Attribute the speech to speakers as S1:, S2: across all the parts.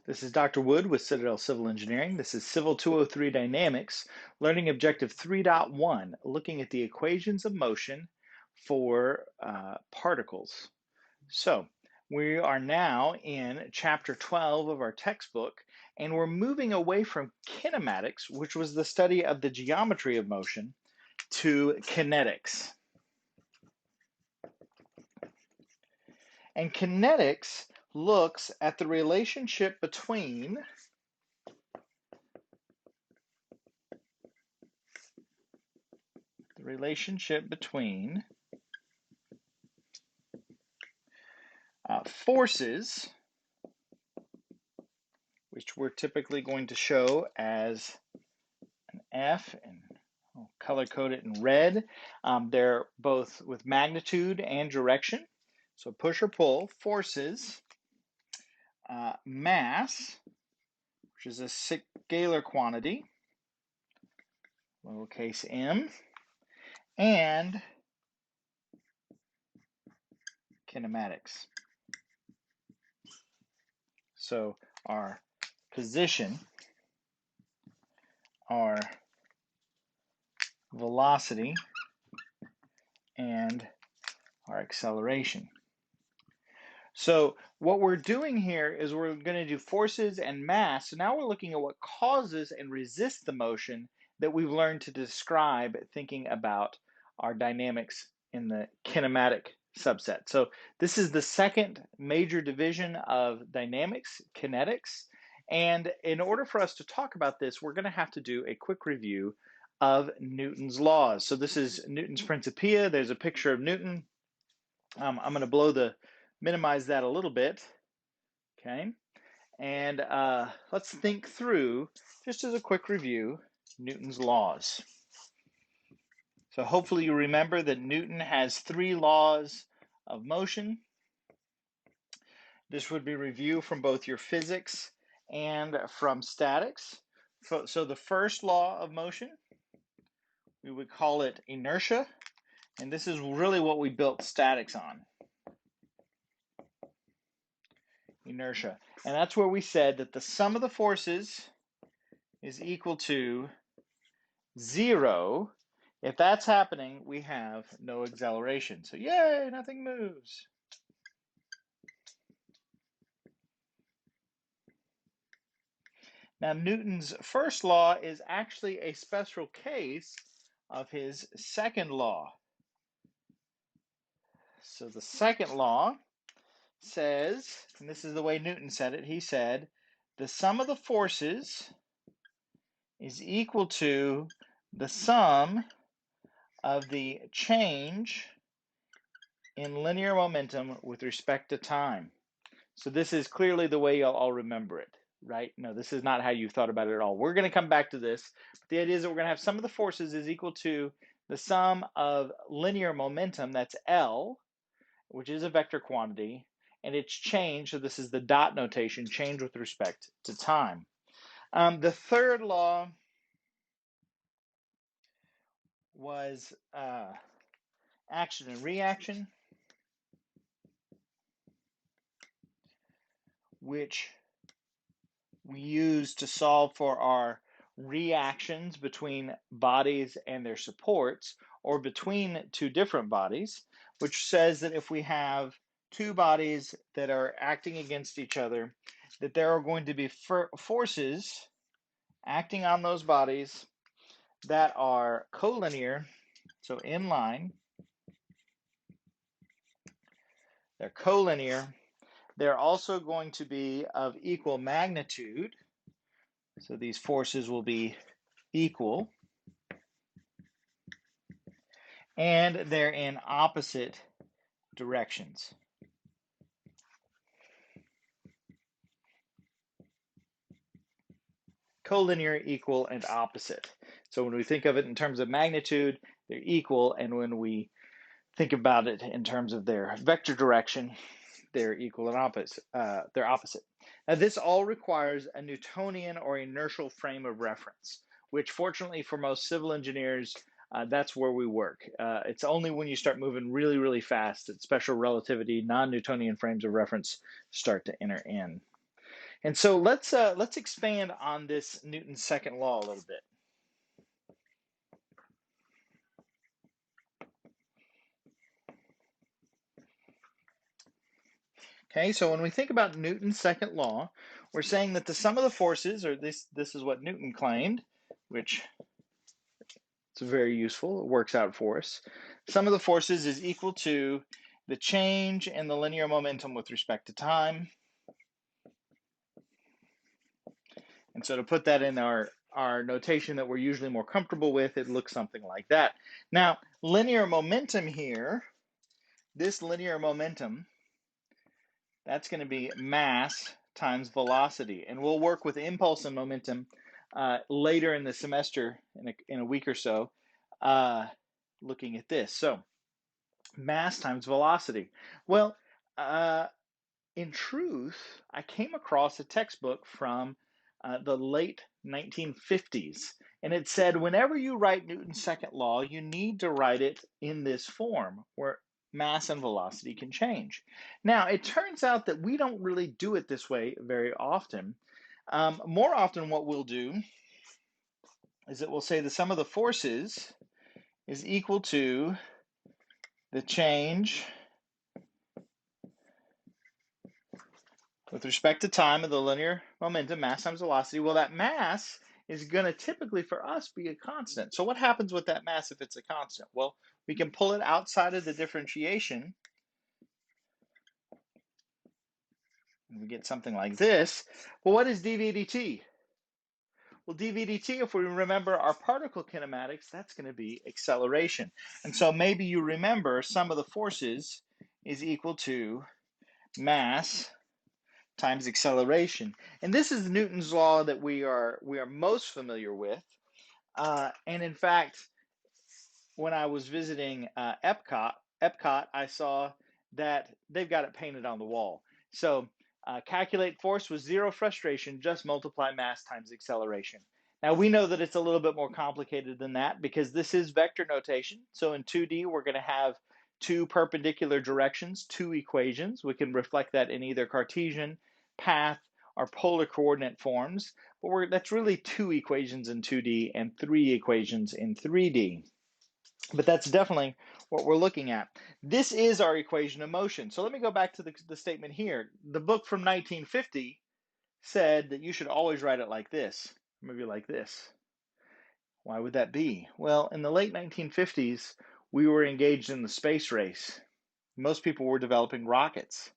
S1: This is Dr. Wood with Citadel Civil Engineering. This is CIVL203 Dynamics, Learning Objective 3.1, looking at the equations of motion for particles. So we are now in chapter 12 of our textbook, and we're moving away from kinematics, which was the study of the geometry of motion, to kinetics. And kinetics looks at the relationship between forces, which we're typically going to show as an F, and I'll color code it in red. They're both with magnitude and direction. So push or pull, forces, mass, which is a scalar quantity, lowercase m, and kinematics. So our position, our velocity, and our acceleration. So what we're doing here is we're going to do forces and mass. So now we're looking at what causes and resists the motion that we've learned to describe thinking about our dynamics in the kinematic subset. So this is the second major division of dynamics, kinetics. And in order for us to talk about this, we're going to have to do a quick review of Newton's laws. So this is Newton's Principia. There's a picture of Newton. I'm going to minimize that a little bit, okay? And let's think through, just as a quick review, Newton's laws. So hopefully you remember that Newton has 3 laws of motion. This would be review from both your physics and from statics. So the first law of motion, we would call it inertia, and this is really what we built statics on. Inertia. And that's where we said that the sum of the forces is equal to 0. If that's happening, we have no acceleration. So yay, nothing moves. Now Newton's first law is actually a special case of his second law. So the second law says, and this is the way Newton said it, he said, the sum of the forces is equal to the sum of the change in linear momentum with respect to time. So this is clearly the way you'll all remember it, right? No, this is not how you thought about it at all. We're going to come back to this. But the idea is that we're going to have sum of the forces is equal to the sum of linear momentum, that's L, which is a vector quantity, and its change, so this is the dot notation, change with respect to time. The third law was action and reaction, which we use to solve for our reactions between bodies and their supports, or between two different bodies, which says that if we have two bodies that are acting against each other, that there are going to be forces acting on those bodies that are collinear, so in line. They're collinear. They're also going to be of equal magnitude. So these forces will be equal. And they're in opposite directions. Collinear, equal, and opposite. So when we think of it in terms of magnitude, they're equal, and when we think about it in terms of their vector direction, they're equal and opposite. They're opposite. Now this all requires a Newtonian or inertial frame of reference, which fortunately for most civil engineers, that's where we work. It's only when you start moving really, really fast that special relativity, non-Newtonian frames of reference start to enter in. And so let's expand on this Newton's second law a little bit. Okay, so when we think about Newton's second law, we're saying that the sum of the forces, or this is what Newton claimed, which is very useful, it works out for us. Sum of the forces is equal to the change in the linear momentum with respect to time. And so to put that in our notation that we're usually more comfortable with, it looks something like that. Now, linear momentum here, this linear momentum, that's going to be mass times velocity. And we'll work with impulse and momentum later in the semester, in a week or so, looking at this. So mass times velocity. Well, in truth, I came across a textbook from the late 1950s, and it said whenever you write Newton's second law, you need to write it in this form where mass and velocity can change. Now, it turns out that we don't really do it this way very often. More often, what we'll do is that we'll say the sum of the forces is equal to the change with respect to time of the linear momentum, mass times velocity. Well, that mass is going to typically for us be a constant. So what happens with that mass if it's a constant? Well, we can pull it outside of the differentiation, and we get something like this. Well, what is dv dt? Well, dv dt, if we remember our particle kinematics, that's going to be acceleration. And so maybe you remember sum of the forces is equal to mass times acceleration. And this is Newton's law that we are most familiar with. And in fact, when I was visiting Epcot, I saw that they've got it painted on the wall. So calculate force with zero frustration, just multiply mass times acceleration. Now we know that it's a little bit more complicated than that because this is vector notation. So in 2D, we're going to have two perpendicular directions, two equations. We can reflect that in either Cartesian, path, or polar coordinate forms. But that's really two equations in 2D and three equations in 3D. But that's definitely what we're looking at. This is our equation of motion. So let me go back to the statement here. The book from 1950 said that you should always write it like this, maybe like this. Why would that be? Well, in the late 1950s, we were engaged in the space race. Most people were developing rockets.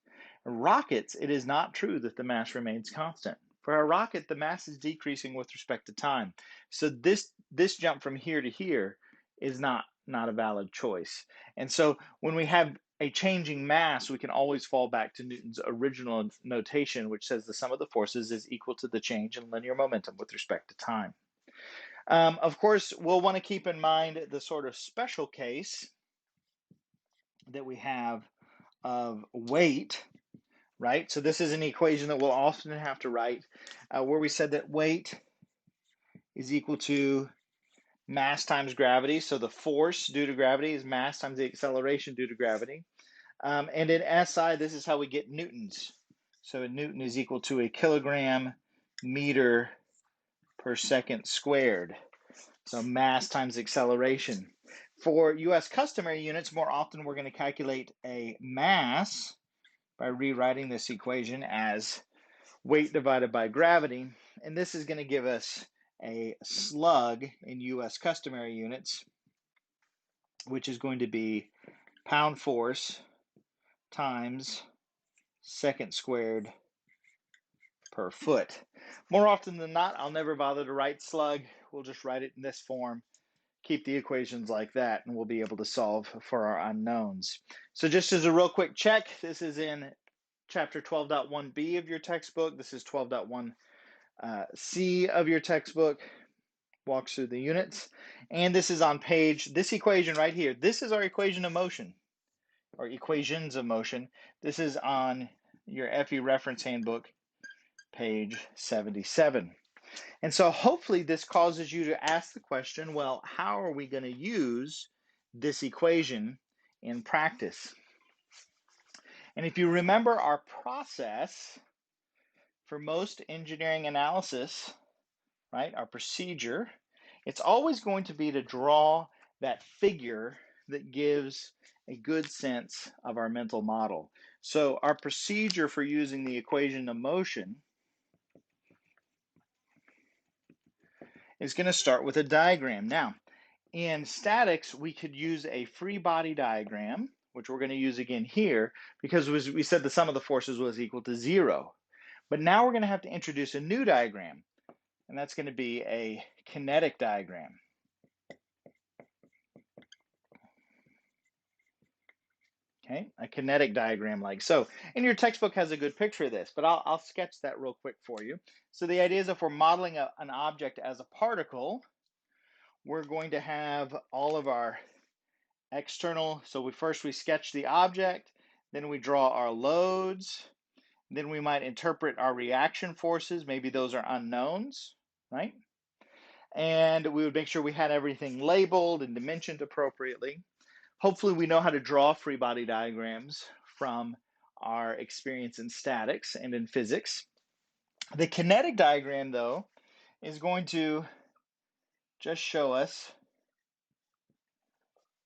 S1: Rockets, it is not true that the mass remains constant. For a rocket, the mass is decreasing with respect to time. So this jump from here to here is not a valid choice. And so when we have a changing mass, we can always fall back to Newton's original notation, which says the sum of the forces is equal to the change in linear momentum with respect to time. Of course, we'll want to keep in mind the sort of special case that we have of weight, right? So this is an equation that we'll often have to write where we said that weight is equal to mass times gravity. So the force due to gravity is mass times the acceleration due to gravity. And in SI, this is how we get newtons. So a newton is equal to a kilogram meter per second squared. So mass times acceleration. For US customary units, more often we're going to calculate a mass by rewriting this equation as weight divided by gravity. And this is going to give us a slug in US customary units, which is going to be pound force times second squared per foot. More often than not, I'll never bother to write slug. We'll just write it in this form, keep the equations like that, and we'll be able to solve for our unknowns. So just as a real quick check, this is in chapter 12.1b of your textbook. This is 12.1c of your textbook. Walks through the units. And this is on this equation right here. This is our equation of motion, or equations of motion. This is on your FE reference handbook, page 77. And so hopefully this causes you to ask the question, well, how are we going to use this equation in practice? And if you remember our process for most engineering analysis, right, our procedure, it's always going to be to draw that figure that gives a good sense of our mental model. So our procedure for using the equation of motion is going to start with a diagram. Now, in statics, we could use a free body diagram, which we're going to use again here, because we said the sum of the forces was equal to 0. But now we're going to have to introduce a new diagram, and that's going to be a kinetic diagram. Okay, a kinetic diagram like so. And your textbook has a good picture of this, but I'll sketch that real quick for you. So the idea is if we're modeling an object as a particle, we're going to have all of our external, so we sketch the object, then we draw our loads, then we might interpret our reaction forces, maybe those are unknowns, right? And we would make sure we had everything labeled and dimensioned appropriately. Hopefully we know how to draw free body diagrams from our experience in statics and in physics. The kinetic diagram, though, is going to just show us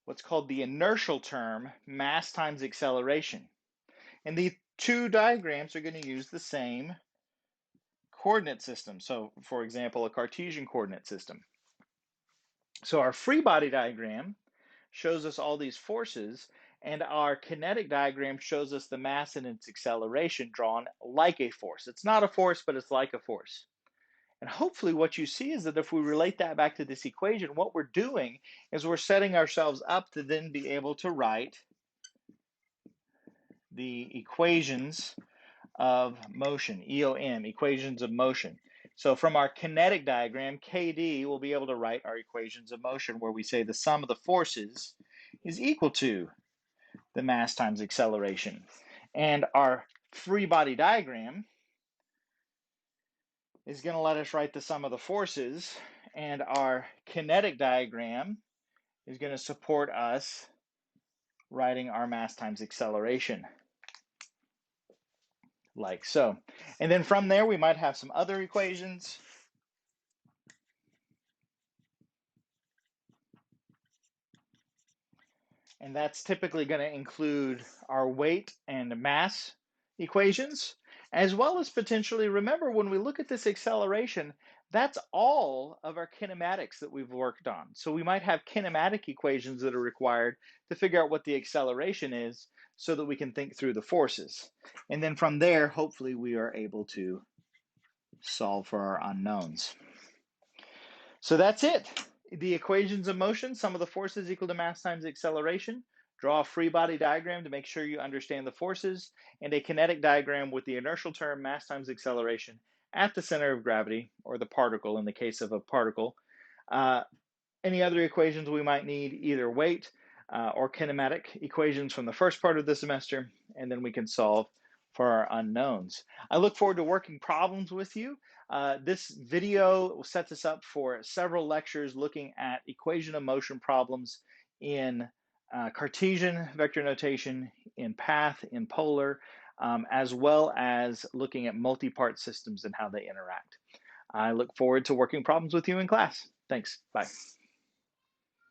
S1: what's called the inertial term, mass times acceleration. And the two diagrams are going to use the same coordinate system. So, for example, a Cartesian coordinate system. So our free body diagram shows us all these forces, and our kinetic diagram shows us the mass and its acceleration drawn like a force. It's not a force, but it's like a force. And hopefully what you see is that if we relate that back to this equation, what we're doing is we're setting ourselves up to then be able to write the equations of motion, EOM, equations of motion. So from our kinetic diagram, KD, we'll be able to write our equations of motion where we say the sum of the forces is equal to the mass times acceleration. And our free body diagram is going to let us write the sum of the forces, and our kinetic diagram is going to support us writing our mass times acceleration, like so. And then from there, we might have some other equations. And that's typically going to include our weight and mass equations, as well as potentially, remember, when we look at this acceleration, that's all of our kinematics that we've worked on. So we might have kinematic equations that are required to figure out what the acceleration is so that we can think through the forces. And then from there, hopefully we are able to solve for our unknowns. So that's it. The equations of motion, sum of the forces equal to mass times acceleration. Draw a free body diagram to make sure you understand the forces, and a kinetic diagram with the inertial term, mass times acceleration, at the center of gravity, or the particle in the case of a particle. Any other equations we might need, either weight or kinematic equations from the first part of the semester, and then we can solve for our unknowns. I look forward to working problems with you. This video sets us up for several lectures looking at equation of motion problems in Cartesian vector notation, in path, in polar, as well as looking at multi-part systems and how they interact. I look forward to working problems with you in class. Thanks. Bye.